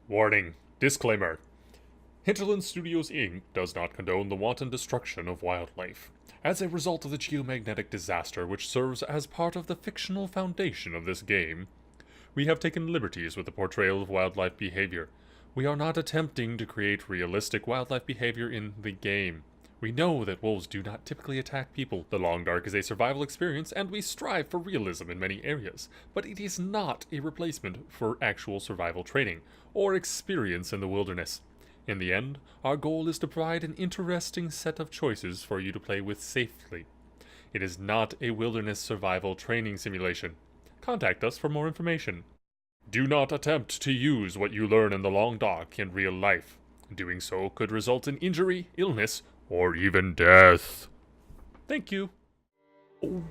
Warning. Disclaimer. Hinterland Studios Inc. does not condone the wanton destruction of wildlife. As a result of the geomagnetic disaster which serves as part of the fictional foundation of this game, we have taken liberties with the portrayal of wildlife behavior. We are not attempting to create realistic wildlife behavior in the game. We know that wolves do not typically attack people. The Long Dark is a survival experience, and we strive for realism in many areas, but it is not a replacement for actual survival training or experience in the wilderness. In the end, our goal is to provide an interesting set of choices for you to play with safely. It is not a wilderness survival training simulation. Contact us for more information. Do not attempt to use what you learn in the Long Dark in real life. Doing so could result in injury, illness, or even death. Thank you.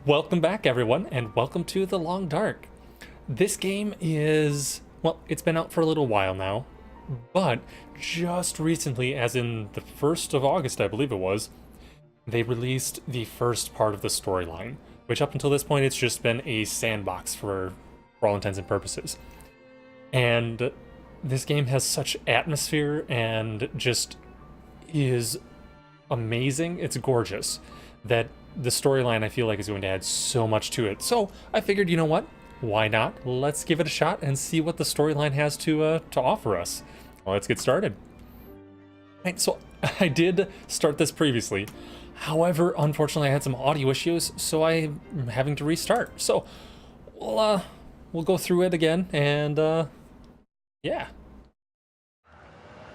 Welcome back, everyone, and welcome to The Long Dark. This game is, well, it's been out for a little while now, but just recently, as in the 1st of August, I believe it was, they released the first part of the storyline, which up until this point, it's just been a sandbox for all intents and purposes. And this game has such atmosphere and just is amazing. It's gorgeous that the storyline I feel like is going to add so much to it. So I figured, you know what? Why not? Let's give it a shot and see what the storyline has to offer us. Well, let's get started. Right, so I did start this previously. However, unfortunately, I had some audio issues, so I'm having to restart. So we'll go through it again, and yeah.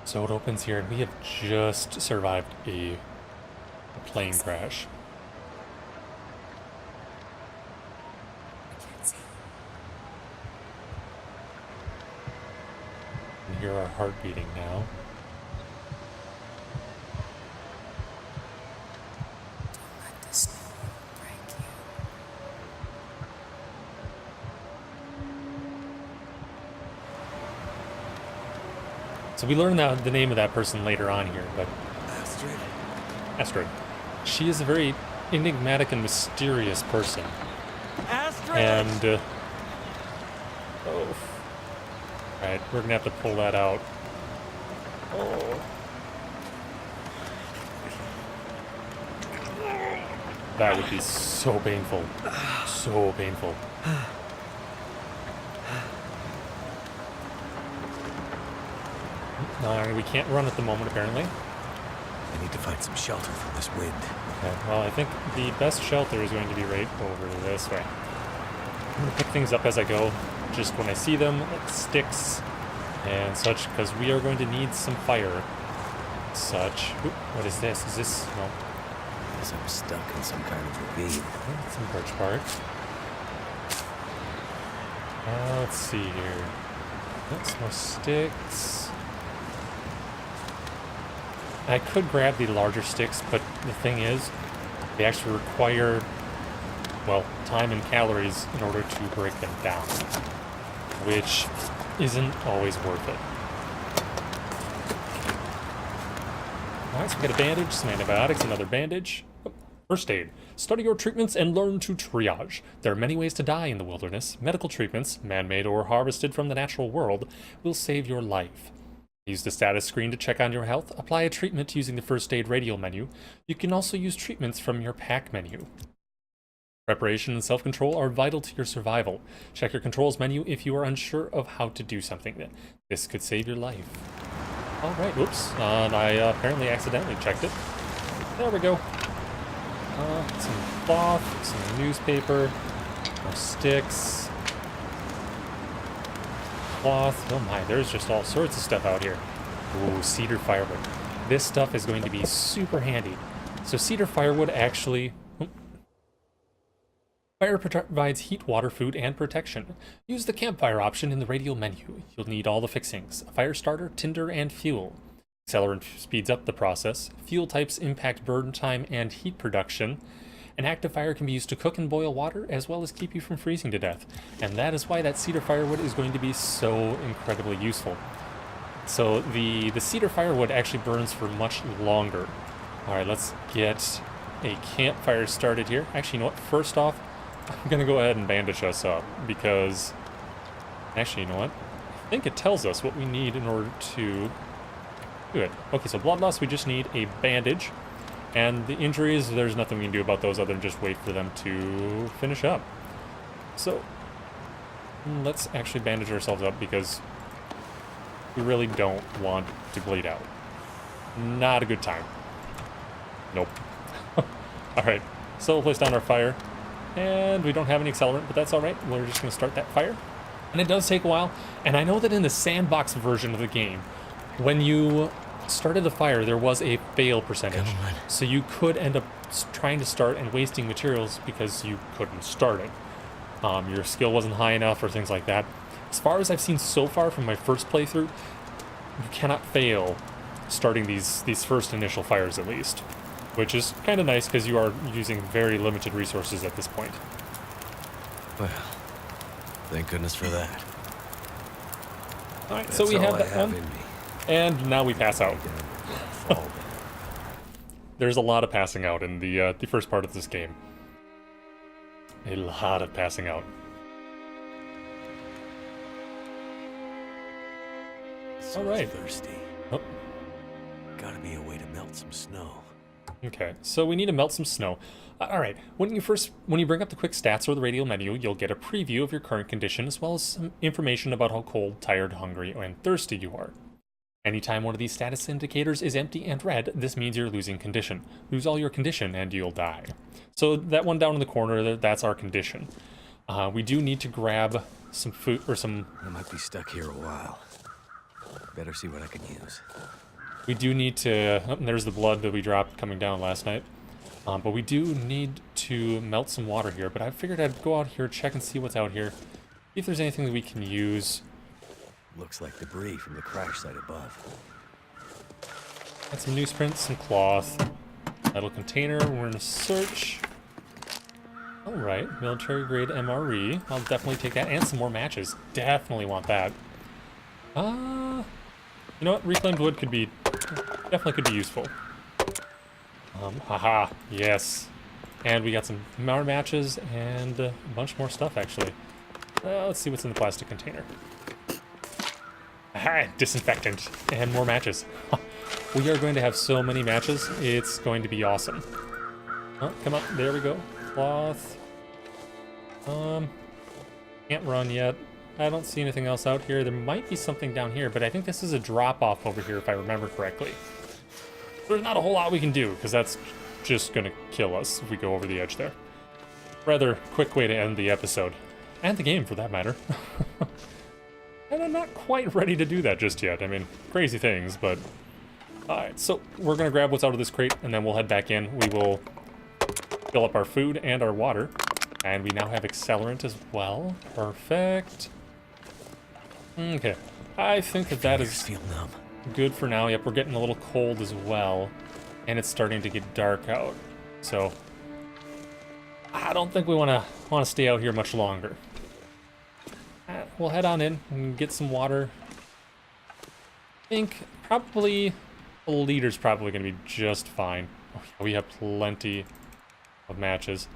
So it opens here, and we have just survived a plane crash. You can hear our heart beating now. Don't let this break you. So we learn the name of that person later on here, but Astrid. She is a very enigmatic and mysterious person. Astrid! And oh, right, we're gonna have to pull that out. Oh, that would be so painful, so painful. No, we can't run at the moment, apparently. I need to find some shelter from this wind. Okay, well, I think the best shelter is going to be right over this way. I'm going to pick things up as I go, just when I see them, like sticks and such, because we are going to need some fire. Such. Oop, what is this? Is this... no. Guess I'm stuck in some kind of ravine. Some birch bark. Let's see here. That's more sticks. I could grab the larger sticks, but the thing is, they actually require, well, time and calories in order to break them down, which isn't always worth it. Alright, so we got a bandage, some antibiotics, another bandage. Oh, first aid. Study your treatments and learn to triage. There are many ways to die in the wilderness. Medical treatments, man-made or harvested from the natural world, will save your life. Use the status screen to check on your health. Apply a treatment using the first aid radial menu. You can also use treatments from your pack menu. Preparation and self-control are vital to your survival. Check your controls menu if you are unsure of how to do something. This could save your life. Alright, whoops. And I apparently accidentally checked it. There we go. Some cloth, some newspaper, more sticks. Cloth. Oh my, there's just all sorts of stuff out here. Ooh, cedar firewood. This stuff is going to be super handy. So cedar firewood actually... Fire provides heat, water, food, and protection. Use the campfire option in the radial menu. You'll need all the fixings: a fire starter, tinder, and fuel. Accelerant speeds up the process. Fuel types impact burn time and heat production. An active fire can be used to cook and boil water, as well as keep you from freezing to death. And that is why that cedar firewood is going to be so incredibly useful. So the cedar firewood actually burns for much longer. Alright, let's get a campfire started here. Actually, you know what? First off, I'm going to go ahead and bandage us up, because... Actually, you know what? think it tells us what we need in order to do it. Okay, so blood loss, we just need a bandage. And the injuries, there's nothing we can do about those other than just wait for them to finish up. So, let's actually bandage ourselves up because we really don't want to bleed out. Not a good time. Nope. Alright, so we'll place down our fire. And we don't have any accelerant, but that's alright. We're just going to start that fire. And it does take a while. And I know that in the sandbox version of the game, when you started the fire, there was a fail percentage. So you could end up trying to start and wasting materials because you couldn't start it. Your skill wasn't high enough or things like that. As far as I've seen so far from my first playthrough, you cannot fail starting these first initial fires at least. Which is kind of nice because you are using very limited resources at this point. Well, thank goodness for that. Alright, so we have that one. And now we pass out. There's a lot of passing out in the first part of this game. A lot of passing out. So Alright. Thirsty. Oh. Gotta be a way to melt some snow. Okay, so we need to melt some snow. Alright, when you bring up the quick stats or the radial menu, you'll get a preview of your current condition as well as some information about how cold, tired, hungry, and thirsty you are. Anytime one of these status indicators is empty and red, this means you're losing condition. Lose all your condition and you'll die. So that one down in the corner, that's our condition. We do need to grab some food or some... I might be stuck here a while. Better see what I can use. We do need to... Oh, there's the blood that we dropped coming down last night. But we do need to melt some water here. But I figured I'd go out here, check and see what's out here. See if there's anything that we can use. Looks like debris from the crash site above. Got some newsprint, some cloth. Metal container, we're gonna search. Alright, military grade MRE. I'll definitely take that. And some more matches. Definitely want that. You know what? Reclaimed wood could be... definitely could be useful. Haha, yes. And we got some more matches and a bunch more stuff, actually. Let's see what's in the plastic container. Aha, disinfectant. And more matches. We are going to have so many matches. It's going to be awesome. Oh, come on. There we go. Cloth. Can't run yet. I don't see anything else out here. There might be something down here, but I think this is a drop-off over here, if I remember correctly. There's not a whole lot we can do, because that's just going to kill us if we go over the edge there. Rather quick way to end the episode. And the game, for that matter. And I'm not quite ready to do that just yet. I mean, crazy things, but... Alright, so we're going to grab what's out of this crate, and then we'll head back in. We will fill up our food and our water. And we now have accelerant as well. Perfect. Okay. I think that is Feel numb. good for now. Yep, we're getting a little cold as well. And it's starting to get dark out. So, I don't think we want to stay out here much longer. We'll head on in and get some water. I think probably a liter's probably going to be just fine. Oh, yeah, we have plenty of matches.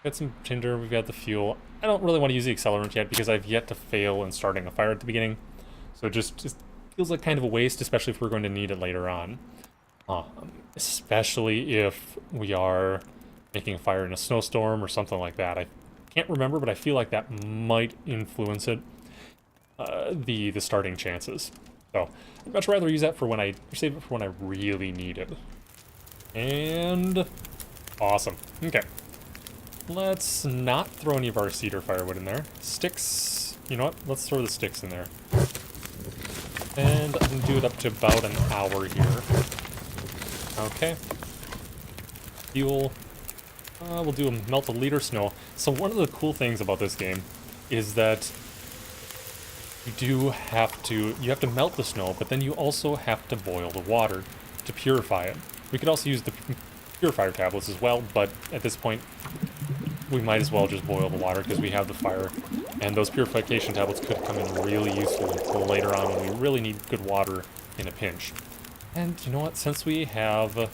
Got some tinder, we've got the fuel. I don't really want to use the accelerant yet because I've yet to fail in starting a fire at the beginning. So it just feels like kind of a waste, especially if we're going to need it later on. Especially if we are making a fire in a snowstorm or something like that. I can't remember, but I feel like that might influence it. The starting chances. So I'd much rather use that for when save it for when I really need it. And awesome. Okay. Let's not throw any of our cedar firewood in there. Sticks. You know what? Let's throw the sticks in there. And I can do it up to about an hour here. Okay. Fuel. We'll do melt a liter snow. So one of the cool things about this game is that you have to melt the snow, but then you also have to boil the water to purify it. We could also use the purifier tablets as well, but at this point, we might as well just boil the water because we have the fire, and those purification tablets could come in really useful later on when we really need good water in a pinch. And you know what? Since we have the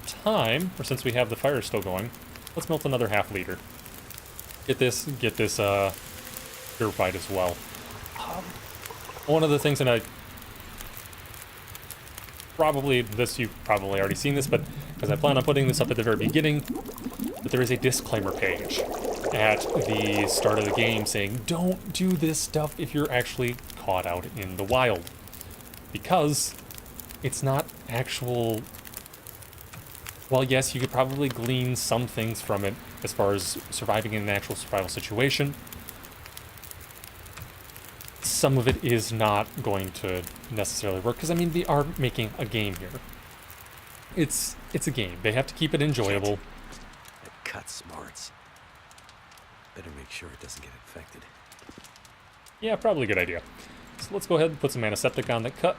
time, or since we have the fire still going, let's melt another half liter. Get this purified as well. One of the things, and you've probably already seen this, but because I plan on putting this up at the very beginning, but there is a disclaimer page at the start of the game saying, don't do this stuff if you're actually caught out in the wild. Because it's not actual... Well, yes, you could probably glean some things from it as far as surviving in an actual survival situation. Some of it is not going to necessarily work, because, I mean, they are making a game here. It's a game. They have to keep it enjoyable. That cut smarts. Better make sure it doesn't get infected. Yeah, probably a good idea. So let's go ahead and put some antiseptic on that cut.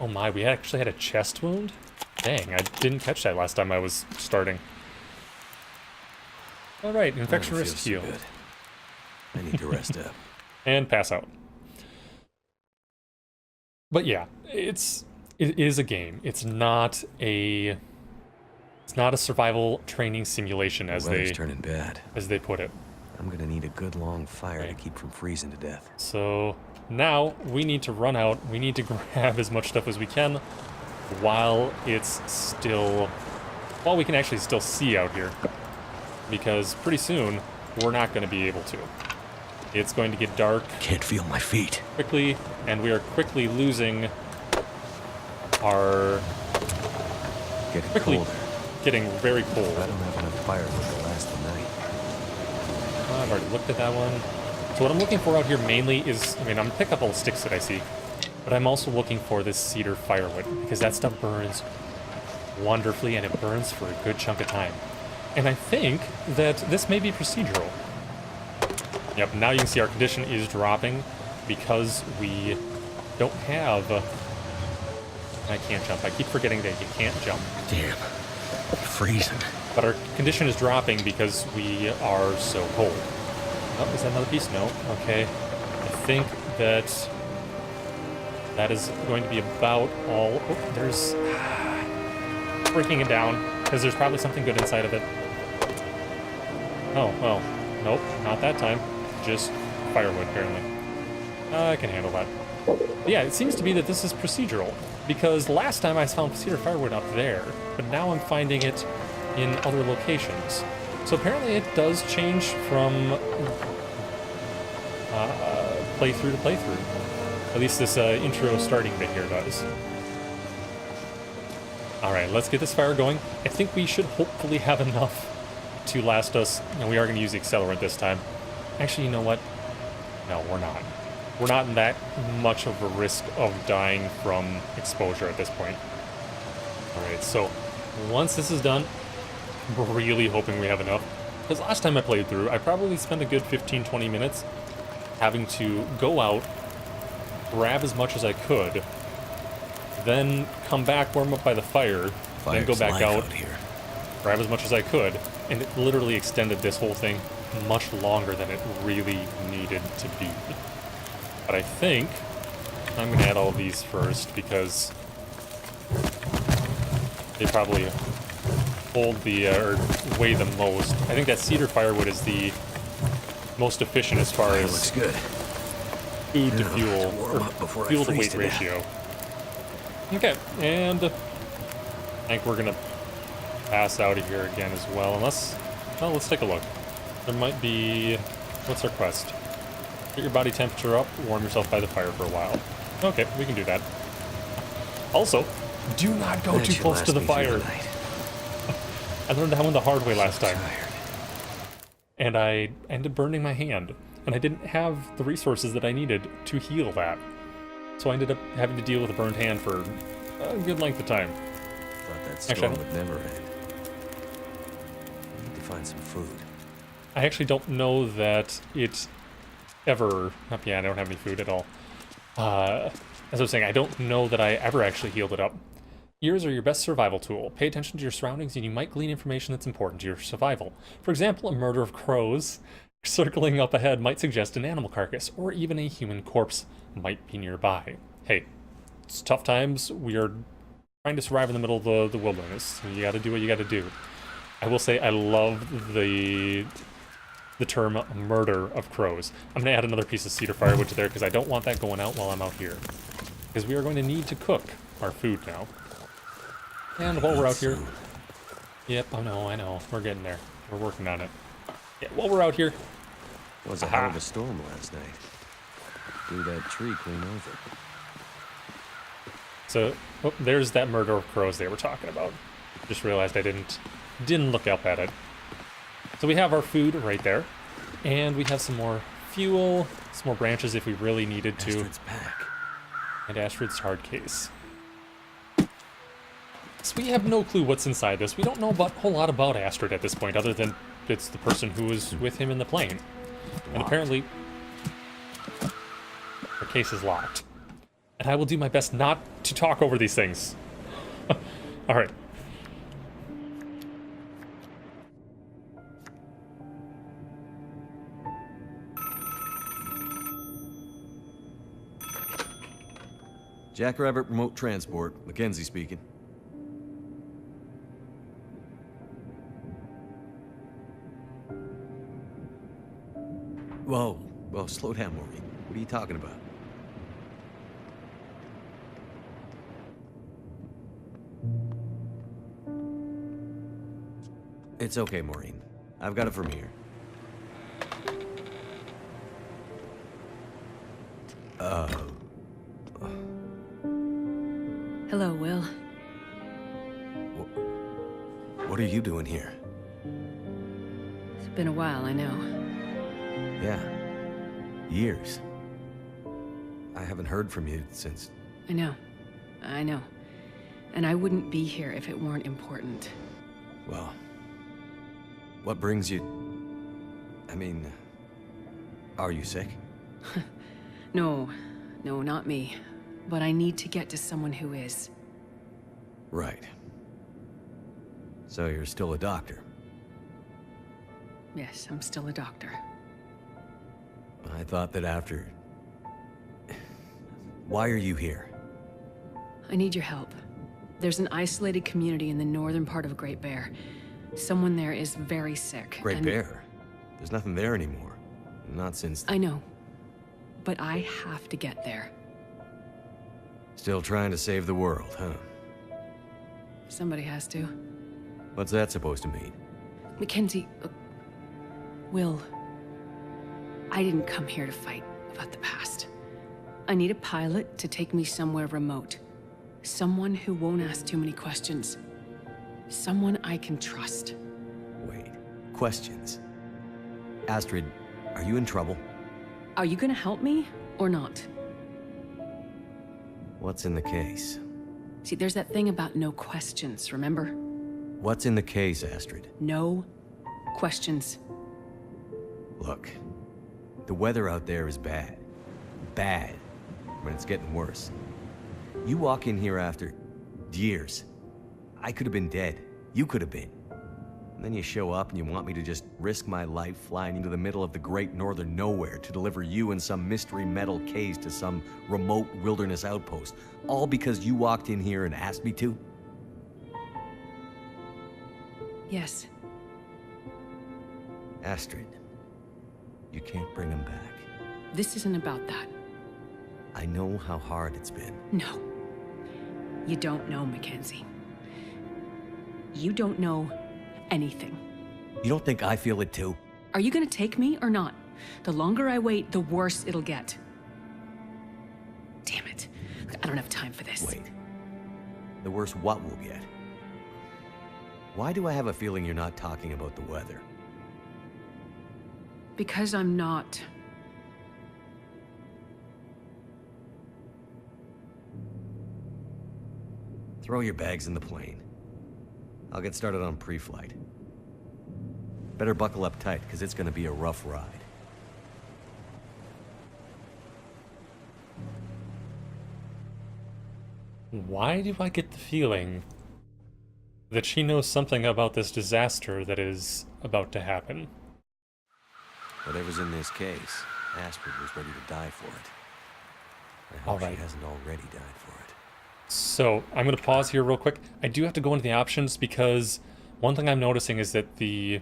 Oh my, we actually had a chest wound? Dang, I didn't catch that last time I was starting. Alright, infection risk heal. Good. I need to rest up. And pass out. But yeah, it is a game. It's not a survival training simulation as turning bad. they put it. I'm gonna need a good long fire to keep from freezing to death. So now we need to run out. We need to grab as much stuff as we can while we can actually still see out here, because pretty soon we're not going to be able to. It's going to get dark. Can't feel my feet. Quickly, and we are quickly losing our... Getting very cold. I don't have enough firewood to last the night. I've already looked at that one. So what I'm looking for out here mainly is, I mean, I'm gonna pick up all the sticks that I see, but I'm also looking for this cedar firewood, because that stuff burns wonderfully, and it burns for a good chunk of time. And I think that this may be procedural. Yep, now you can see our condition is dropping because we don't have... I can't jump. I keep forgetting that you can't jump. Damn. Freezing. But our condition is dropping because we are so cold. Oh, is that another piece? No. Okay. I think that is going to be about all... Oh, there's... breaking it down, because there's probably something good inside of it. Oh, well. Nope, not that time. Just firewood, apparently. I can handle that. But yeah, it seems to be that this is procedural, because last time I found cedar firewood up there, but now I'm finding it in other locations. So apparently it does change from playthrough to playthrough. At least this intro starting bit here does. Alright, let's get this fire going. I think we should hopefully have enough to last us, and we are going to use the accelerant this time. Actually, you know what? No, we're not. We're not in that much of a risk of dying from exposure at this point. Alright, so once this is done, I'm really hoping we have enough. Because last time I played through, I probably spent a good 15-20 minutes having to go out, grab as much as I could, then come back, warm up by the fire, then go back out here. Grab as much as I could, and it literally extended this whole thing much longer than it really needed to be. But I think I'm going to add all of these first, because they probably hold the, or weigh the most. I think that cedar firewood is the most efficient as far as looks good. Food to fuel, or fuel to weight ratio. Okay, and I think we're going to pass out of here again as well, unless, well, let's take a look. There might be, what's our quest? Get your body temperature up, warm yourself by the fire for a while. Okay, we can do that. Also, do not go too close to the fire. I learned that one the hard way last time. And I ended up burning my hand, and I didn't have the resources that I needed to heal that. So I ended up having to deal with a burned hand for a good length of time. Thought that storm would never end. I need to find some food. I actually don't know that it ever... Yeah, I don't have any food at all. As I was saying, I don't know that I ever actually healed it up. Ears are your best survival tool. Pay attention to your surroundings and you might glean information that's important to your survival. For example, a murder of crows circling up ahead might suggest an animal carcass, or even a human corpse might be nearby. Hey, it's tough times. We are trying to survive in the middle of the wilderness. You gotta do what you gotta do. I will say I love the the term murder of crows. I'm going to add another piece of cedar firewood to there because I don't want that going out while I'm out here. Because we are going to need to cook our food now. And while we're out here... Yep, I know. We're getting there. We're working on it. Yeah, while we're out here... It was a hell of a storm last night. Blew that tree clean over. So, oh, there's that murder of crows they were talking about. Just realized I didn't look up at it. So we have our food right there. And we have some more fuel, some more branches if we really needed to. Astrid's pack. And Astrid's hard case. So we have no clue what's inside this. We don't know a whole lot about Astrid at this point, other than it's the person who was with him in the plane. And apparently, her case is locked. And I will do my best not to talk over these things. Alright. Jackrabbit Remote Transport, Mackenzie speaking. Whoa, slow down, Maureen. What are you talking about? It's okay, Maureen. I've got it from here. Hello, Will. What are you doing here? It's been a while, I know. Yeah. Years. I haven't heard from you since... I know. And I wouldn't be here if it weren't important. Well... What brings you... I mean... Are you sick? No, not me. But I need to get to someone who is. Right. So you're still a doctor? Yes, I'm still a doctor. I thought that after... Why are you here? I need your help. There's an isolated community in the northern part of Great Bear. Someone there is very sick. Great Bear? There's nothing there anymore. Not since... I know. But I have to get there. Still trying to save the world, huh? Somebody has to. What's that supposed to mean? Mackenzie... Will... I didn't come here to fight about the past. I need a pilot to take me somewhere remote. Someone who won't ask too many questions. Someone I can trust. Wait. Questions? Astrid, are you in trouble? Are you gonna help me, or not? What's in the case? See, there's that thing about no questions, remember? What's in the case, Astrid? No questions. Look, the weather out there is bad. Bad. When it's getting worse. You walk in here after years. I could have been dead. You could have been. And then you show up and you want me to just risk my life flying into the middle of the great northern nowhere to deliver you in some mystery metal case to some remote wilderness outpost. All because you walked in here and asked me to? Yes. Astrid, you can't bring him back. This isn't about that. I know how hard it's been. No. You don't know, Mackenzie. You don't know anything. You don't think I feel it too? Are you gonna take me or not? The longer I wait, the worse it'll get. Damn it. I don't have time for this. Wait. The worse what we'll get? Why do I have a feeling you're not talking about the weather? Because I'm not. Throw your bags in the plane. I'll get started on pre-flight. Better buckle up tight, because it's gonna be a rough ride. Why do I get the feeling that she knows something about this disaster that is about to happen? Whatever's in this case, Astrid was ready to die for it. I hope Alright. she hasn't already died for it. So, I'm going to pause here real quick. I do have to go into the options because one thing I'm noticing is that the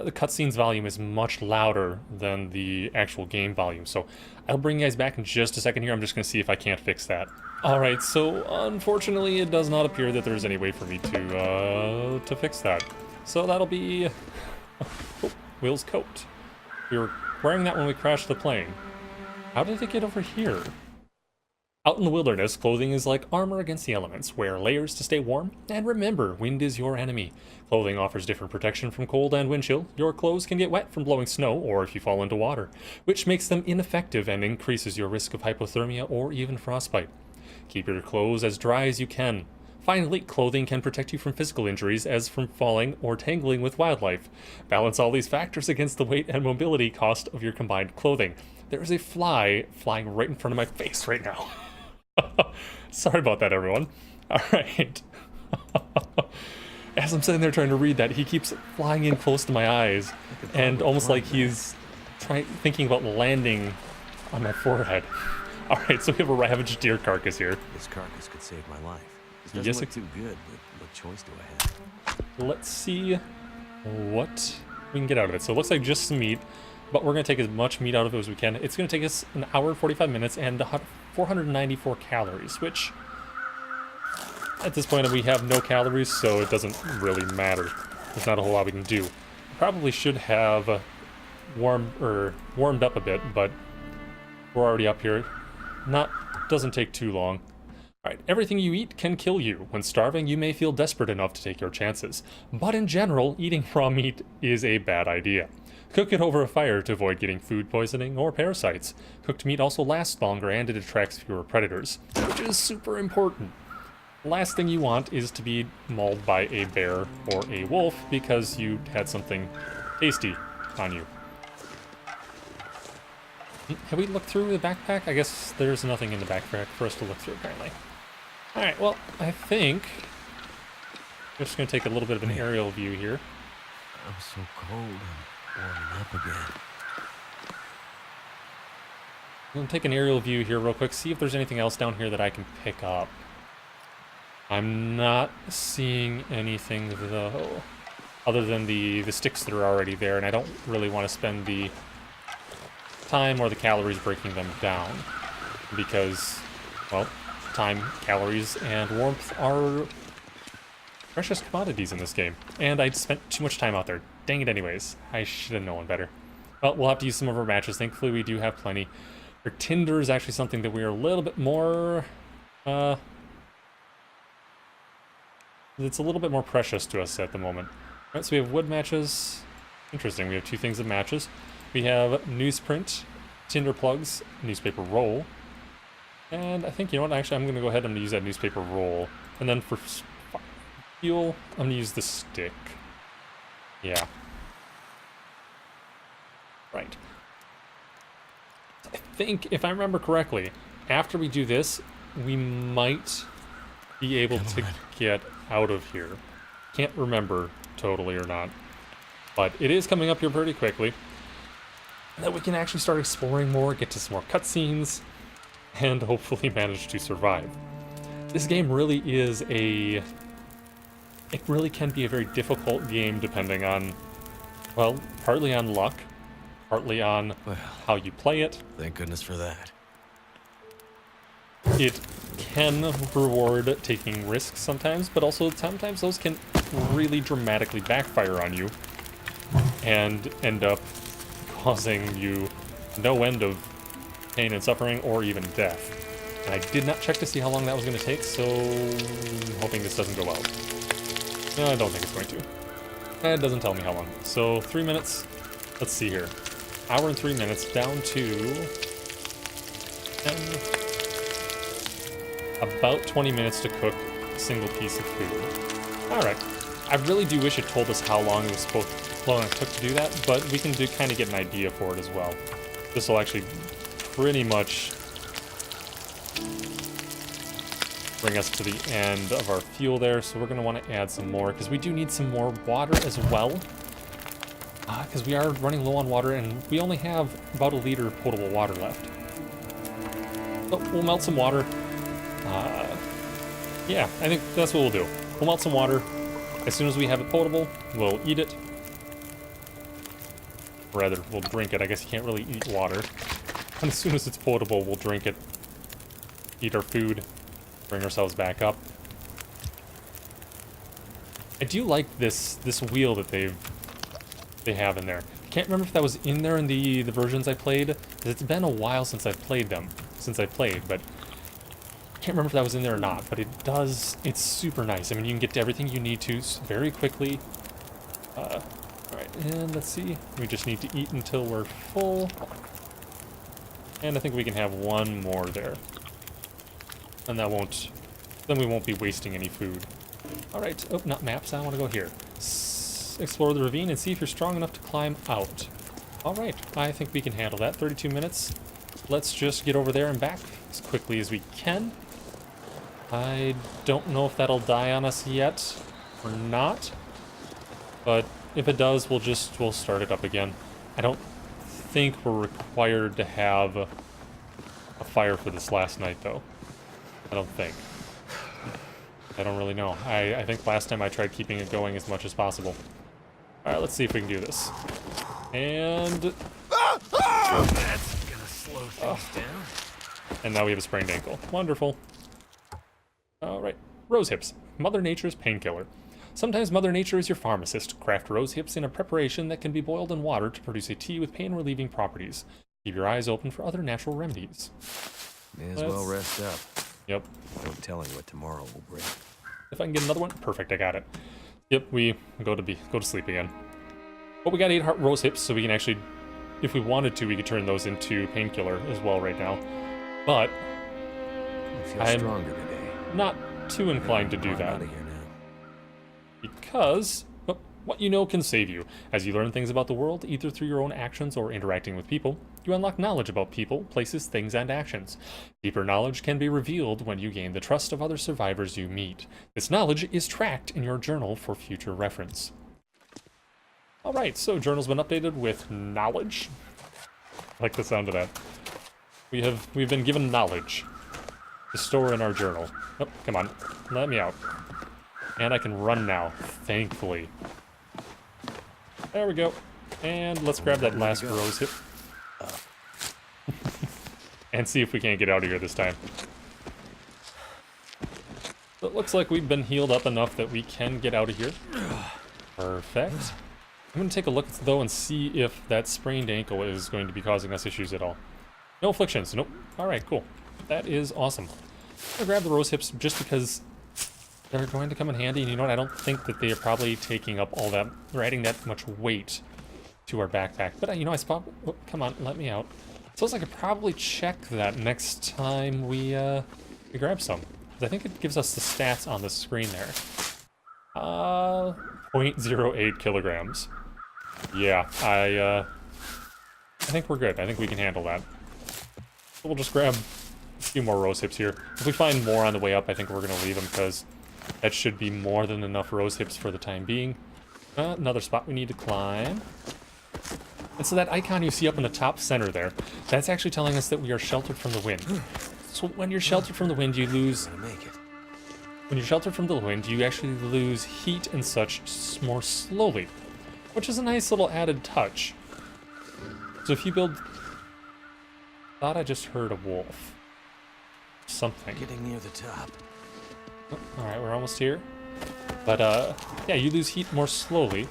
the cutscenes volume is much louder than the actual game volume. So I'll bring you guys back in just a second here. I'm just going to see if I can't fix that. Alright, so unfortunately it does not appear that there's any way for me to fix that. So that'll be... oh, Will's coat. We were wearing that when we crashed the plane. How did it get over here? Out in the wilderness, clothing is like armor against the elements. Wear layers to stay warm, and remember, wind is your enemy. Clothing offers different protection from cold and wind chill. Your clothes can get wet from blowing snow or if you fall into water, which makes them ineffective and increases your risk of hypothermia or even frostbite. Keep your clothes as dry as you can. Finally, clothing can protect you from physical injuries as from falling or tangling with wildlife. Balance all these factors against the weight and mobility cost of your combined clothing. There is a fly flying right in front of my face right now. Sorry about that, everyone. Alright. As I'm sitting there trying to read that, he keeps flying in close to my eyes, and almost like he's thinking about landing on my forehead. Alright, so we have a ravaged deer carcass here. This carcass could save my life. This doesn't Yes, look too good, but what choice do I have? Let's see what we can get out of it. So it looks like just some meat, but we're going to take as much meat out of it as we can. It's going to take us an hour and 45 minutes and 494 calories, which at this point we have no calories, so it doesn't really matter. There's not a whole lot we can do. Probably should have warmed up a bit, but we're already up here. Doesn't take too long. Alright, everything you eat can kill you. When starving, you may feel desperate enough to take your chances. But in general, eating raw meat is a bad idea. Cook it over a fire to avoid getting food poisoning or parasites. Cooked meat also lasts longer and it attracts fewer predators, which is super important. The last thing you want is to be mauled by a bear or a wolf because you had something tasty on you. Have we looked through the backpack? I guess there's nothing in the backpack for us to look through, apparently. Alright, well, I think I'm just going to take a little bit of an aerial view here. I'm so cold and warming up again. I'm going to take an aerial view here real quick, see if there's anything else down here that I can pick up. I'm not seeing anything, though, other than the sticks that are already there, and I don't really want to spend the time or the calories breaking them down, because, well, time, calories, and warmth are precious commodities in this game. And I spent too much time out there. Dang it anyways. I should have known better. Well, we'll have to use some of our matches. Thankfully, we do have plenty. Our tinder is actually something that we are a little bit more... it's a little bit more precious to us at the moment. Alright, so we have wood matches. Interesting, we have two things of matches. We have newsprint, tinder plugs, newspaper roll. And I think, you know what, actually I'm going to go ahead and use that newspaper roll. And then for fuel, I'm going to use the stick. Yeah. Right. I think, if I remember correctly, after we do this, we might be able to get out of here. Can't remember totally or not. But it is coming up here pretty quickly. And then we can actually start exploring more, get to some more cutscenes, and hopefully manage to survive. This game really is it really can be a very difficult game depending on, well, partly on luck, partly on how you play it. Thank goodness for that. It can reward taking risks sometimes, but also sometimes those can really dramatically backfire on you and end up causing you no end of pain and suffering or even death. And I did not check to see how long that was going to take, so I'm hoping this doesn't go well. No, I don't think it's going to. It doesn't tell me how long. So 3 minutes. Let's see here. Hour and 3 minutes down to 10. About 20 minutes to cook a single piece of food. Alright. I really do wish it told us how long it took to do that, but we can kind of get an idea for it as well. This will actually pretty much bring us to the end of our fuel there, so we're going to want to add some more, because we do need some more water as well. Because we are running low on water, and we only have about 1 liter of potable water left. So we'll melt some water. Yeah, I think that's what we'll do. We'll melt some water. As soon as we have it potable, we'll eat it. Rather, we'll drink it. I guess you can't really eat water. And as soon as it's potable, we'll drink it. Eat our food. Bring ourselves back up. I do like this wheel that they have in there. I can't remember if that was in there in the versions I played. It's been a while since I've played them. But I can't remember if that was in there or not. But it does. It's super nice. I mean, you can get to everything you need to very quickly. Alright, and let's see. We just need to eat until we're full. And I think we can have one more there. And that won't... Then we won't be wasting any food. Alright, oh, not maps. I want to go here. Explore the ravine and see if you're strong enough to climb out. Alright, I think we can handle that. 32 minutes. Let's just get over there and back as quickly as we can. I don't know if that'll die on us yet or not. But if it does, we'll start it up again. I don't think we're required to have a fire for this last night, though. I don't think. I don't really know. I think last time I tried keeping it going as much as possible. Alright, let's see if we can do this. And... That's gonna slow things down. And now we have a sprained ankle. Wonderful. Alright. Rose hips. Mother Nature's painkiller. Sometimes Mother Nature is your pharmacist. Craft rose hips in a preparation that can be boiled in water to produce a tea with pain-relieving properties. Keep your eyes open for other natural remedies. May as well rest up. Yep. No telling what tomorrow will bring. If I can get another one, perfect, I got it. Yep, we go to sleep again. But we got 8 rose hips, so we can actually, if we wanted to, we could turn those into painkiller as well right now. But I'm stronger today. Not too inclined to do that. Out of here now. Because what you know can save you. As you learn things about the world, either through your own actions or interacting with people, you unlock knowledge about people, places, things, and actions. Deeper knowledge can be revealed when you gain the trust of other survivors you meet. This knowledge is tracked in your journal for future reference. Alright, so journal's been updated with knowledge. I like the sound of that. We've been given knowledge to store in our journal. Oh, come on, let me out. And I can run now, thankfully. There we go. And let's grab that last rose hip. And see if we can't get out of here this time. So it looks like we've been healed up enough that we can get out of here. Perfect. I'm going to take a look, though, and see if that sprained ankle is going to be causing us issues at all. No afflictions. Nope. Alright, cool. That is awesome. I'm going to grab the rose hips just because they're going to come in handy, and you know what? I don't think that they are probably taking up all that, or adding that much weight to our backpack. But, you know, oh, come on, let me out. So I could probably check that next time we grab some. I think it gives us the stats on the screen there. 0.08 kilograms. Yeah, I think we're good. I think we can handle that. So we'll just grab a few more rose hips here. If we find more on the way up, I think we're going to leave them, because that should be more than enough rose hips for the time being. Another spot we need to climb. And so that icon you see up in the top center there, that's actually telling us that we are sheltered from the wind. So when you're sheltered from the wind, you lose... When you're sheltered from the wind, you actually lose heat and such more slowly, which is a nice little added touch. So if you build... Thought I just heard a wolf. Something. Getting near the top. Oh, alright, we're almost here. But, yeah, you lose heat more slowly.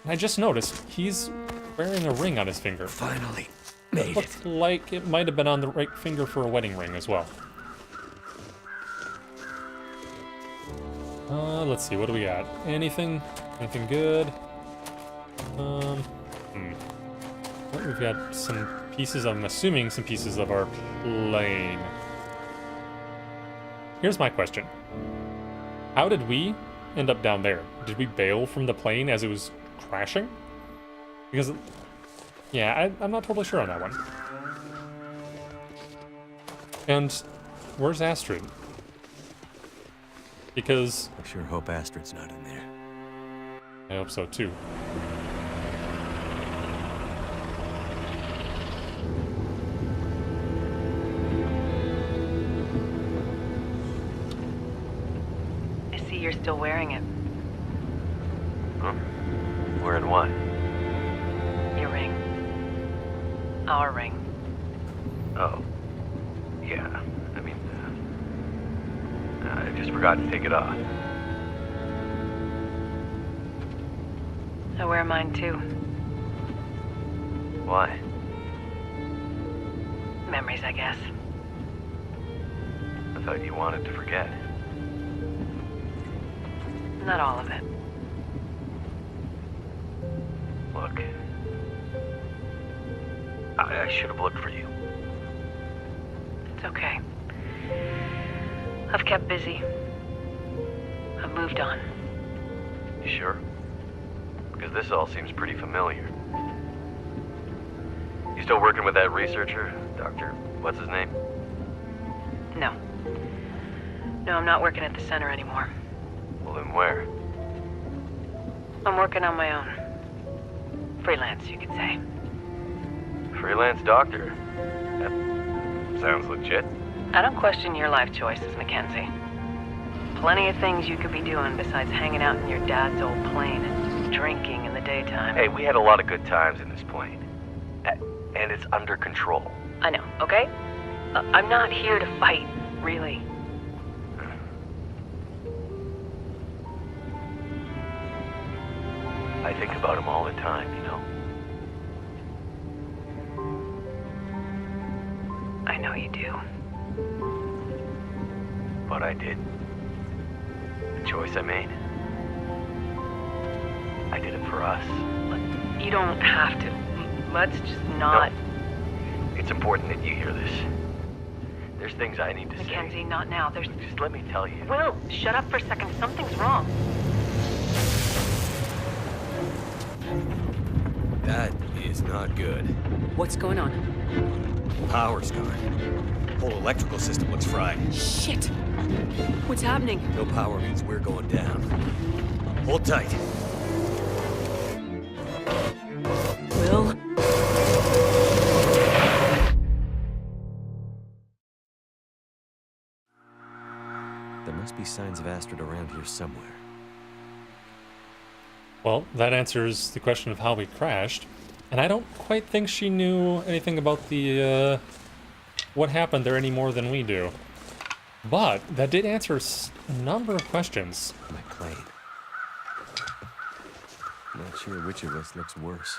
And I just noticed, he's wearing a ring on his finger. Finally made it. Looks like it might have been on the right finger for a wedding ring as well. Let's see, what do we got? Anything good? Well, we've got some pieces, I'm assuming some pieces of our plane. Here's my question. How did we end up down there? Did we bail from the plane as it was crashing? Because, yeah, I'm not totally sure on that one. And where's Astrid? Because... I sure hope Astrid's not in there. I hope so, too. I see you're still wearing it. Huh? Wearing what? Your ring. power ring. Oh. Yeah. I mean, I just forgot to take it off. I wear mine too. Why? Memories, I guess. I thought you wanted to forget. Not all of it. Look. I should have looked for you. It's okay. I've kept busy. I've moved on. You sure? Because this all seems pretty familiar. You still working with that researcher? Dr. What's his name? No. No, I'm not working at the center anymore. Well, then where? I'm working on my own. Freelance, you could say. Freelance doctor? That sounds legit. I don't question your life choices, Mackenzie. Plenty of things you could be doing besides hanging out in your dad's old plane and drinking in the daytime. Hey, we had a lot of good times in this plane. And it's under control. I know, okay? I'm not here to fight, really. I think about him all the time, you know? I know you do. But I did. The choice I made. I did it for us. You don't have to. Let's just not... No. It's important that you hear this. There's things I need to say. Mackenzie, not now. There's... Just let me tell you. Will, shut up for a second. Something's wrong. That is not good. What's going on? Power's gone. Whole electrical system looks fried. Shit! What's happening? No power means we're going down. Hold tight. Will? There must be signs of Astrid around here somewhere. Well, that answers the question of how we crashed. And I don't quite think she knew anything about the, what happened there any more than we do. But that did answer a number of questions. My plane. Not sure which of us looks worse.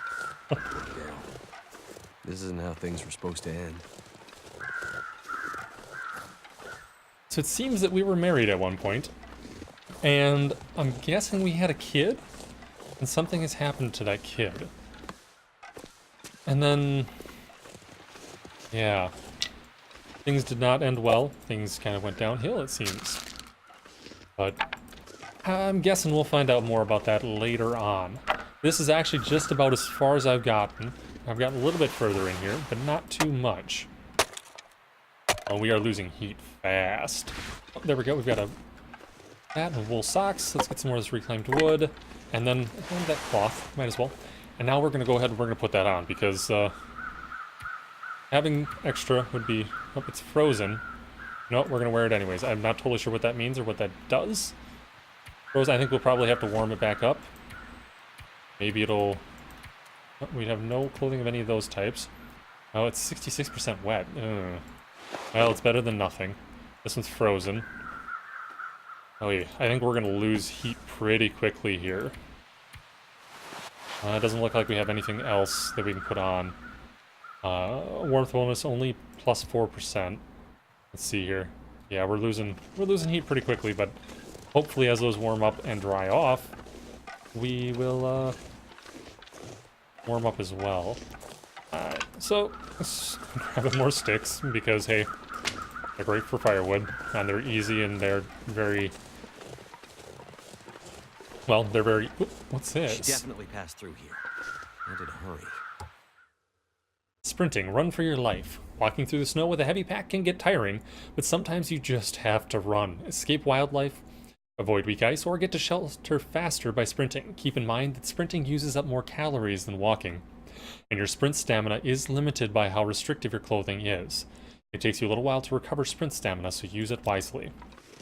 Damn. This isn't how things were supposed to end. So it seems that we were married at one point, and I'm guessing we had a kid, and something has happened to that kid. And then, yeah, things did not end well. Things kind of went downhill, it seems. But I'm guessing we'll find out more about that later on. This is actually just about as far as I've gotten. I've gotten a little bit further in here, but not too much. Oh, we are losing heat fast. Oh, there we go. We've got a hat and wool socks. Let's get some more of this reclaimed wood. And then that cloth. Might as well. And now we're going to go ahead and we're going to put that on because having extra would be... Oh, it's frozen. No, we're going to wear it anyways. I'm not totally sure what that means or what that does. Frozen, I think we'll probably have to warm it back up. Maybe it'll... Oh, we have no clothing of any of those types. Oh, it's 66% wet. Ugh. Well, it's better than nothing. This one's frozen. Oh yeah, I think we're going to lose heat pretty quickly here. It doesn't look like we have anything else that we can put on. Warmth bonus only plus 4%. Let's see here. Yeah, we're losing heat pretty quickly, but hopefully as those warm up and dry off, we will warm up as well. Alright, so let's grab more sticks because hey, they're great for firewood and they're easy and they're very well, they're very... Oop, what's this? She definitely passed through here. I did hurry. Sprinting, run for your life. Walking through the snow with a heavy pack can get tiring, but sometimes you just have to run. Escape wildlife, avoid weak ice, or get to shelter faster by sprinting. Keep in mind that sprinting uses up more calories than walking, and your sprint stamina is limited by how restrictive your clothing is. It takes you a little while to recover sprint stamina, so use it wisely.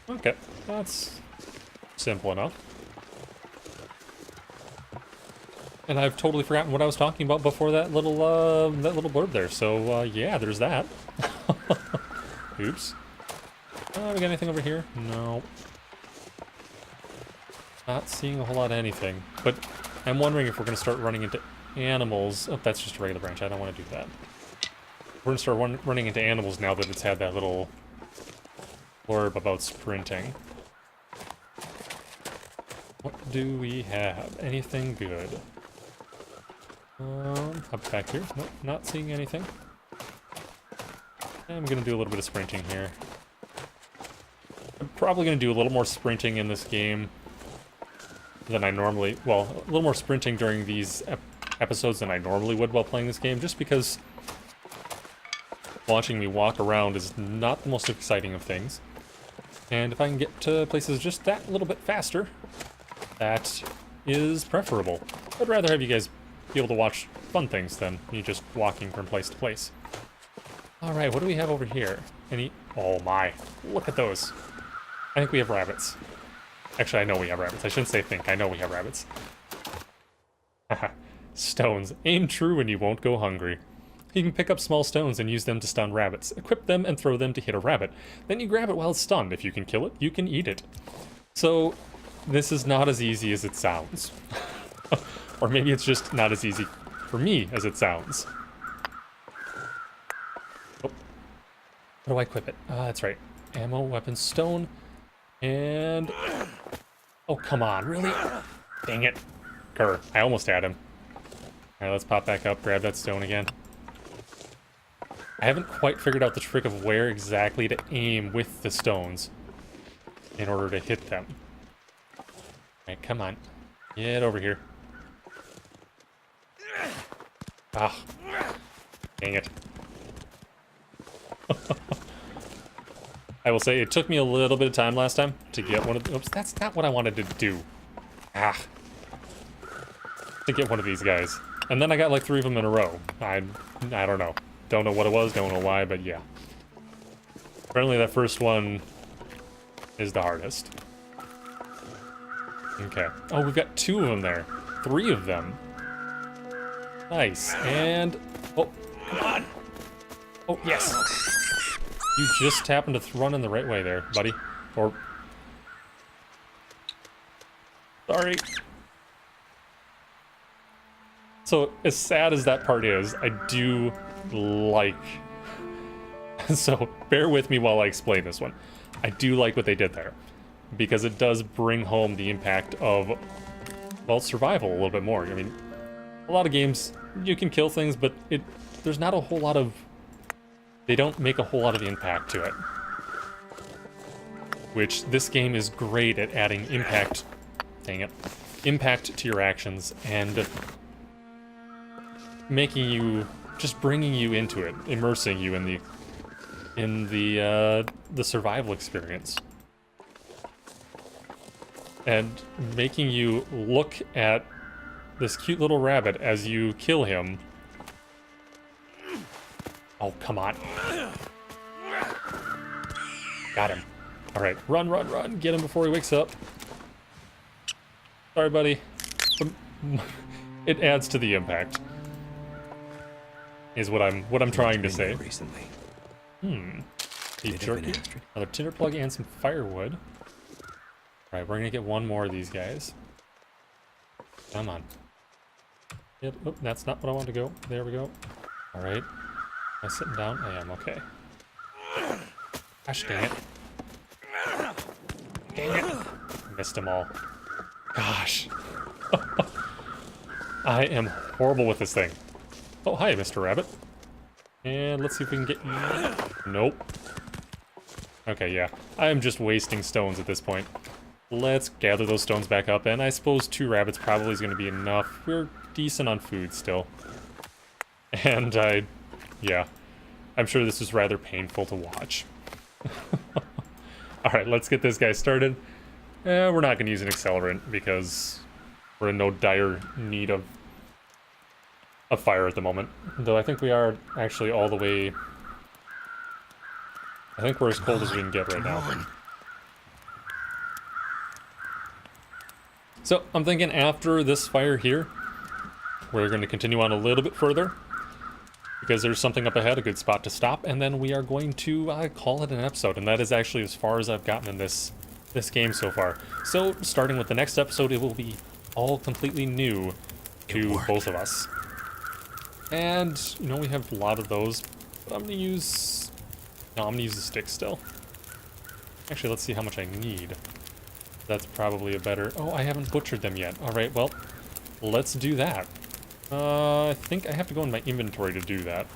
Okay, that's simple enough. And I've totally forgotten what I was talking about before that little blurb there. So yeah, there's that. Oops. We got anything over here? No. Not seeing a whole lot of anything. But I'm wondering if we're going to start running into animals. Oh, that's just a regular branch. I don't want to do that. We're going to start running into animals now that it's had that little blurb about sprinting. What do we have? Anything good? Up back here. Nope, not seeing anything. I'm going to do a little bit of sprinting here. I'm probably going to do a little more sprinting in this game than I normally... Well, a little more sprinting during these episodes than I normally would while playing this game, just because watching me walk around is not the most exciting of things. And if I can get to places just that little bit faster, that is preferable. I'd rather have you guys be able to watch fun things than me just walking from place to place. Alright, what do we have over here? Oh my, look at those. I think we have rabbits. Actually, I know we have rabbits. I shouldn't say think, I know we have rabbits. Haha. Stones. Aim true and you won't go hungry. You can pick up small stones and use them to stun rabbits. Equip them and throw them to hit a rabbit. Then you grab it while it's stunned. If you can kill it, you can eat it. So, this is not as easy as it sounds. Or maybe it's just not as easy for me as it sounds. Oh. How do I equip it? That's right. Ammo, weapon, stone, and... Oh, come on, really? Dang it. Grr, I almost had him. Alright, let's pop back up, grab that stone again. I haven't quite figured out the trick of where exactly to aim with the stones in order to hit them. Alright, come on. Get over here. Ah. Dang it. I will say, it took me a little bit of time last time to get one of the... Oops, that's not what I wanted to do. Ah. To get one of these guys. And then I got like 3 of them in a row. I don't know. Don't know what it was, don't know why, but yeah. Apparently that first one is the hardest. Okay. Oh, we've got 2 of them there. 3 of them. Nice. And... Oh, come on! Oh, yes! You just happened to run in the right way there, buddy. Or... Sorry. So, as sad as that part is, I do like... So, bear with me while I explain this one. I do like what they did there. Because it does bring home the impact of, well, survival a little bit more. I mean, a lot of games, you can kill things, but there's not a whole lot of... They don't make a whole lot of impact to it. Which, this game is great at adding impact... Dang it. Impact to your actions, and... making you... just bringing you into it. Immersing you in the survival experience. And making you look at this cute little rabbit as you kill him. Oh, come on. Got him. Alright, run, run, run. Get him before he wakes up. Sorry, buddy. It adds to the impact. Is what I'm trying to say. Recently. Beef jerky, another tinder plug, and some firewood. Alright, we're gonna get one more of these guys. Come on. Yep, oh, that's not what I wanted to go. There we go. Alright. Am I sitting down? I am, okay. Gosh dang it. Dang it. Missed them all. Gosh. I am horrible with this thing. Oh, hi, Mr. Rabbit. And let's see if we can get you. Nope. Okay, yeah. I am just wasting stones at this point. Let's gather those stones back up, and I suppose 2 rabbits probably is going to be enough. We're decent on food still. And yeah. I'm sure this is rather painful to watch. Alright, let's get this guy started. We're not going to use an accelerant because we're in no dire need of fire at the moment. Though I think we are actually all the way... I think we're as cold as we can get right now. So, I'm thinking after this fire here, we're going to continue on a little bit further because there's something up ahead, a good spot to stop, and then we are going to call it an episode, and that is actually as far as I've gotten in this game so far. So, starting with the next episode, it will be all completely new to both of us. And, you know, we have a lot of those, but I'm going to use... No, I'm going to use the stick still. Actually, let's see how much I need. That's probably a better... Oh, I haven't butchered them yet. Alright, well, let's do that. I think I have to go in my inventory to do that.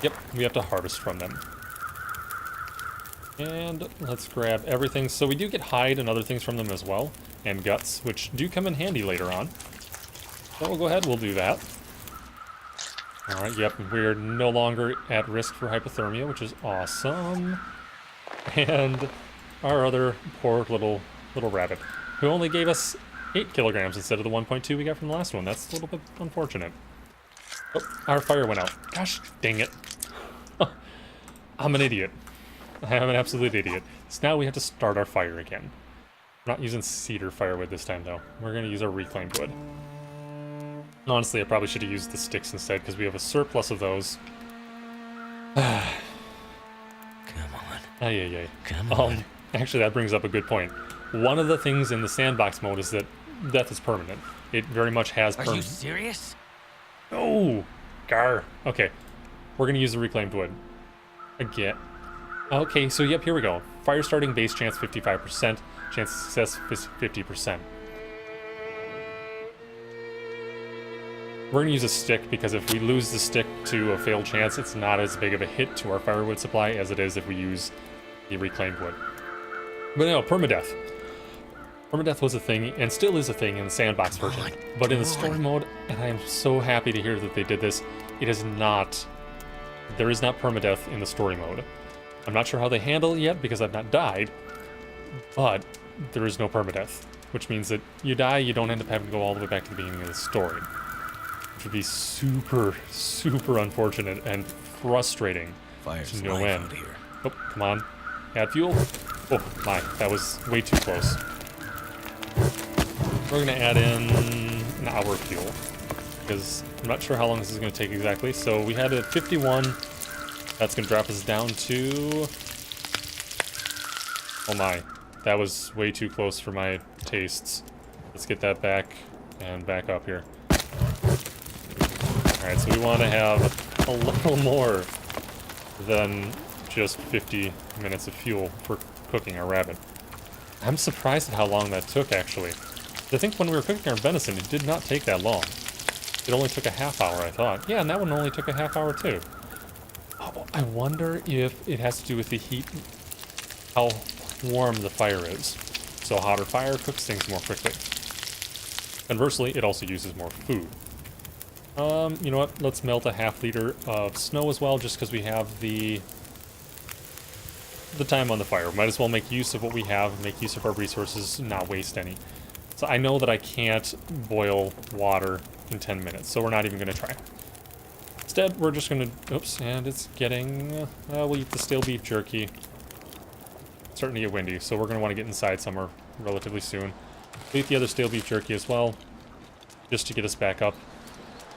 Yep, we have to harvest from them. And let's grab everything. So we do get hide and other things from them as well. And guts, which do come in handy later on. So we'll go ahead, we'll do that. Alright, yep, we're no longer at risk for hypothermia, which is awesome. And our other poor little rabbit, who only gave us 8 kilograms instead of the 1.2 we got from the last one. That's a little bit unfortunate. Oh, our fire went out. Gosh dang it. I'm an idiot. I am an absolute idiot. So now we have to start our fire again. We're not using cedar firewood this time, though. We're going to use our reclaimed wood. Honestly, I probably should have used the sticks instead, because we have a surplus of those. Come on. Ay. Come on. Actually, that brings up a good point. One of the things in the sandbox mode is that death is permanent. It very much has permanent. Are you serious? Oh, gar. Okay, we're gonna use the reclaimed wood again. Okay, so yep, here we go. Fire starting base chance 55%, chance of success 50%. We're gonna use a stick because if we lose the stick to a failed chance, it's not as big of a hit to our firewood supply as it is if we use the reclaimed wood. But no, permadeath. Permadeath was a thing, and still is a thing in the sandbox version. But in the story mode, and I am so happy to hear that they did this, it is not... There is not permadeath in the story mode. I'm not sure how they handle it yet, because I've not died, but there is no permadeath. Which means that you die, you don't end up having to go all the way back to the beginning of the story. Which would be super, super unfortunate and frustrating to no end. Oh, come on. Add fuel. Oh my, that was way too close. We're gonna add in an hour of fuel, because I'm not sure how long this is gonna take exactly. So we had it at 51. That's gonna drop us down to... Oh my, that was way too close for my tastes. Let's get that back and back up here. Alright, so we want to have a little more than just 50 minutes of fuel for cooking our rabbit. I'm surprised at how long that took, actually. I think when we were cooking our venison, it did not take that long. It only took a half hour, I thought. Yeah, and that one only took a half hour, too. Oh, I wonder if it has to do with the heat, how warm the fire is. So hotter fire cooks things more quickly. Conversely, it also uses more food. You know what? Let's melt a half liter of snow as well, just because we have the time on the fire. Might as well make use of what we have, make use of our resources, not waste any. So I know that I can't boil water in 10 minutes, so we're not even going to try. Instead, we're just going to... Oops, and it's getting... we'll eat the stale beef jerky. It's starting to get windy, so we're going to want to get inside somewhere relatively soon. We'll eat the other stale beef jerky as well, just to get us back up.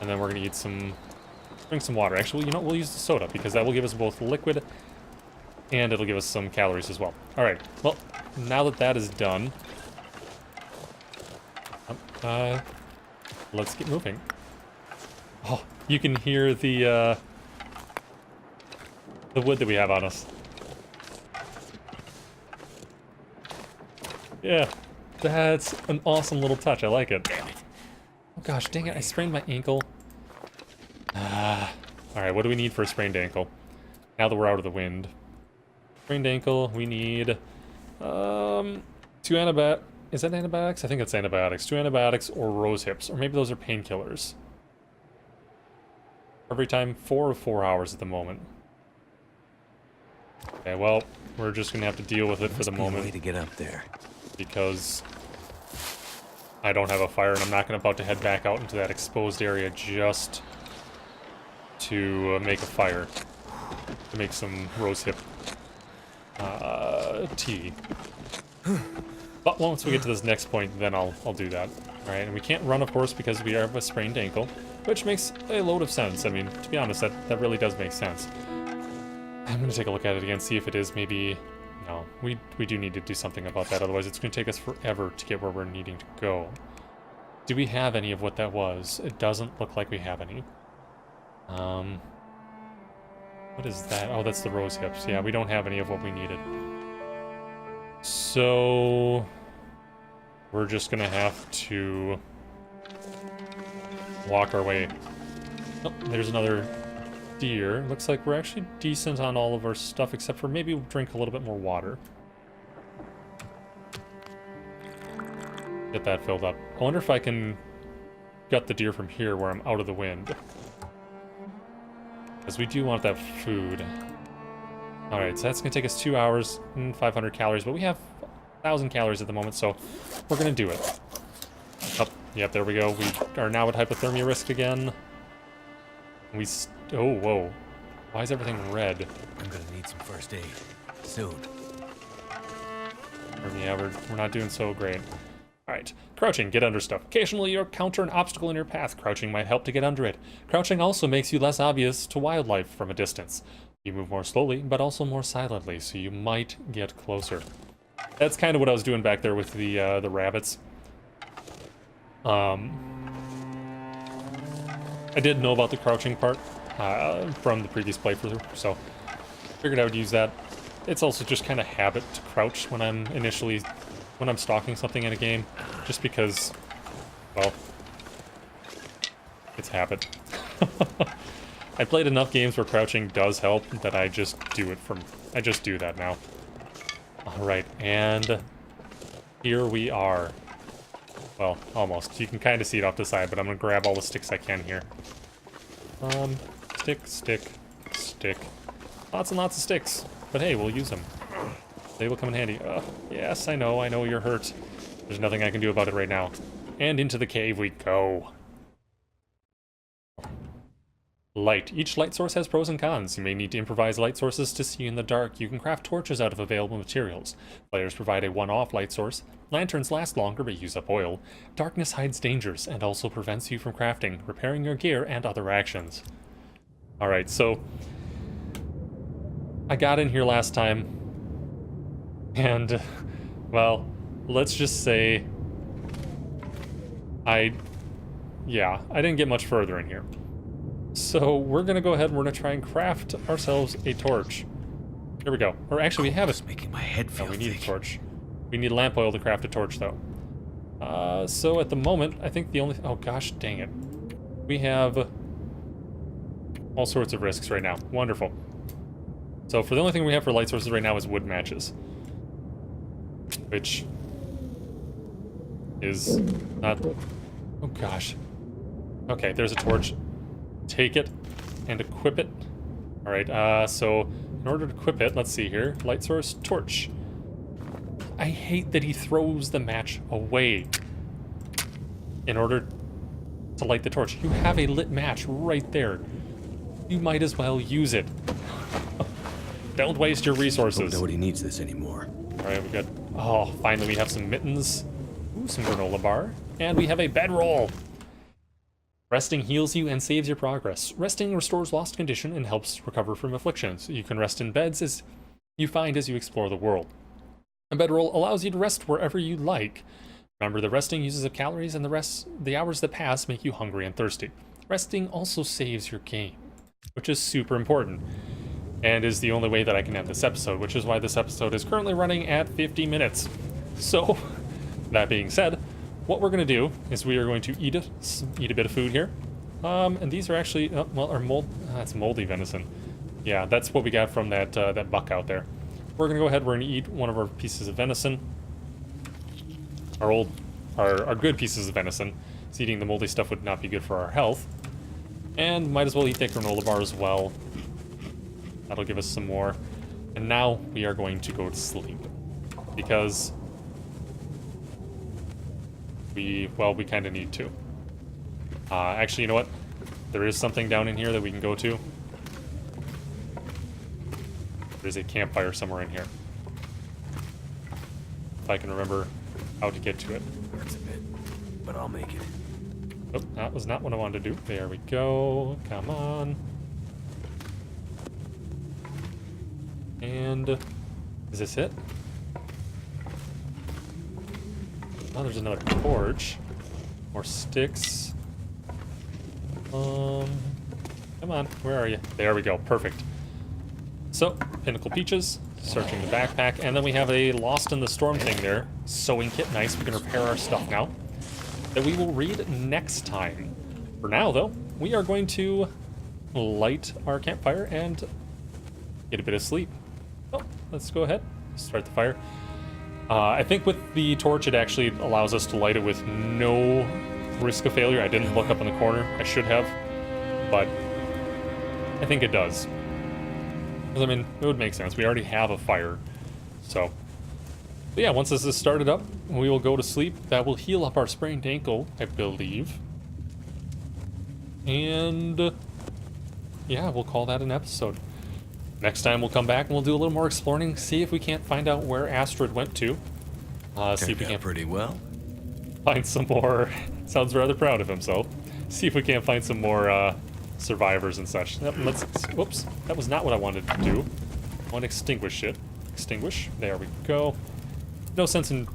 And then we're going to eat some... Drink some water. Actually, you know, we'll use the soda, because that will give us both liquid and it'll give us some calories as well. Alright, well, now that that is done, let's get moving. Oh, you can hear the wood that we have on us. Yeah, that's an awesome little touch. I like it. Oh gosh, dang it, I sprained my ankle. Alright, what do we need for a sprained ankle? Now that we're out of the wind. Sprained ankle, we need 2 antibiotics. Is that antibiotics? I think it's antibiotics. 2 antibiotics or rose hips, or maybe those are painkillers. Every time 4 of 4 hours at the moment. Okay, well, we're just gonna have to deal with it for the moment. Way to get up there. Because I don't have a fire, and I'm not about to head back out into that exposed area just to make a fire. To make some rose hip tea. But once we get to this next point, then I'll do that. Alright, and we can't run, of course, because we have a sprained ankle, which makes a load of sense. I mean, to be honest, that really does make sense. I'm going to take a look at it again, see if it is maybe... No, we do need to do something about that, otherwise it's going to take us forever to get where we're needing to go. Do we have any of what that was? It doesn't look like we have any. What is that? Oh, that's the rose hips. Yeah, we don't have any of what we needed. So... we're just gonna have to walk our way. Oh, there's another deer. Looks like we're actually decent on all of our stuff, except for maybe we'll drink a little bit more water. Get that filled up. I wonder if I can gut the deer from here where I'm out of the wind. Because we do want that food. Alright, so that's going to take us 2 hours and 500 calories, but we have 1,000 calories at the moment, so we're going to do it. Oh, yep, there we go. We are now at hypothermia risk again. Oh, whoa. Why is everything red? I'm gonna need some first aid. Soon. Yeah, we're not doing so great. Alright, crouching, get under stuff. Occasionally you'll encounter an obstacle in your path. Crouching might help to get under it. Crouching also makes you less obvious to wildlife from a distance. You move more slowly, but also more silently, so you might get closer. That's kind of what I was doing back there with the rabbits. I did know about the crouching part from the previous playthrough, so figured I would use that. It's also just kind of habit to crouch when I'm stalking something in a game, just because, well, it's habit. I played enough games where crouching does help that I just do that now. Alright, and here we are. Well, almost. You can kind of see it off the side, but I'm going to grab all the sticks I can here. Stick. Lots and lots of sticks. But hey, we'll use them. They will come in handy. Yes, I know you're hurt. There's nothing I can do about it right now. And into the cave we go. Light. Each light source has pros and cons. You may need to improvise light sources to see in the dark. You can craft torches out of available materials. Players provide a one-off light source. Lanterns last longer but use up oil. Darkness hides dangers and also prevents you from crafting, repairing your gear, and other actions. Alright, so... I got in here last time, and, well, let's just say... I didn't get much further in here. So we're gonna go ahead and we're gonna try and craft ourselves a torch. Here we go. Or actually, we have it. Making my head feel No, we need thick. a torch. We need lamp oil to craft a torch, though. So at the moment, I think the only... Oh, gosh, dang it. We have all sorts of risks right now. Wonderful. So for the only thing we have for light sources right now is wood matches. Which is not... Oh, gosh. Okay, there's a torch. Take it and equip it. Alright, so in order to equip it, let's see here. Light source, torch. I hate that he throws the match away in order to light the torch. You have a lit match right there. You might as well use it. Don't waste your resources. Nobody needs this anymore. Alright, we got... Oh, finally we have some mittens. Ooh, some granola bar. And we have a bedroll. Resting heals you and saves your progress. Resting restores lost condition and helps recover from afflictions. You can rest in beds as you find as you explore the world. A bedroll allows you to rest wherever you like. Remember, the resting uses up calories, and the hours that pass make you hungry and thirsty. Resting also saves your game, which is super important, and is the only way that I can end this episode, which is why this episode is currently running at 50 minutes. So, that being said, what we're going to do is we are going to eat a bit of food here. And these are actually, that's moldy venison. Yeah, that's what we got from that buck out there. We're going to go ahead, we're going to eat one of our pieces of venison. Our good pieces of venison. So eating the moldy stuff would not be good for our health. And might as well eat that granola bar as well. That'll give us some more. And now we are going to go to sleep. Because... we kind of need to. Actually, you know what? There is something down in here that we can go to. There's a campfire somewhere in here. If I can remember how to get to it. Hurts a bit, but I'll make it. Oh, that was not what I wanted to do. There we go. Come on. And is this it? Oh, there's another torch. More sticks. Come on, where are you? There we go, perfect. So, Pinnacle Peaches, searching the backpack, and then we have a Lost in the Storm thing there. Sewing kit, nice, we can repair our stuff now. That we will read next time. For now, though, we are going to light our campfire and get a bit of sleep. Oh, let's go ahead, start the fire. I think with the torch, it actually allows us to light it with no risk of failure. I didn't look up in the corner. I should have, but I think it does. I mean, it would make sense. We already have a fire. So, but yeah, once this is started up, we will go to sleep. That will heal up our sprained ankle, I believe. And yeah, we'll call that an episode. Next time we'll come back and we'll do a little more exploring, see if we can't find out where Astrid went to. See if we can't pretty well. find some more. Sounds rather proud of himself. See if we can't find some more survivors and such. Let's. Whoops, that was not what I wanted to do. I want to extinguish it. Extinguish. There we go. No sense in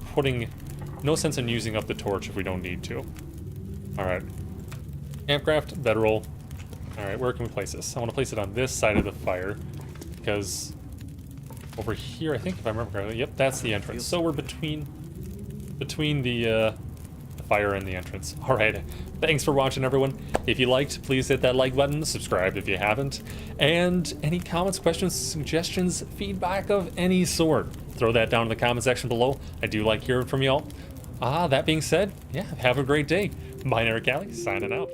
using up the torch if we don't need to. All right. Campcraft, bedroll. All right, where can we place this? I want to place it on this side of the fire because over here, I think if I remember correctly, yep, that's the entrance. So we're between the fire and the entrance. All right, thanks for watching, everyone. If you liked, please hit that like button, subscribe if you haven't, and any comments, questions, suggestions, feedback of any sort, throw that down in the comment section below. I do like hearing from y'all. That being said, yeah, have a great day. Binary Callie, signing out.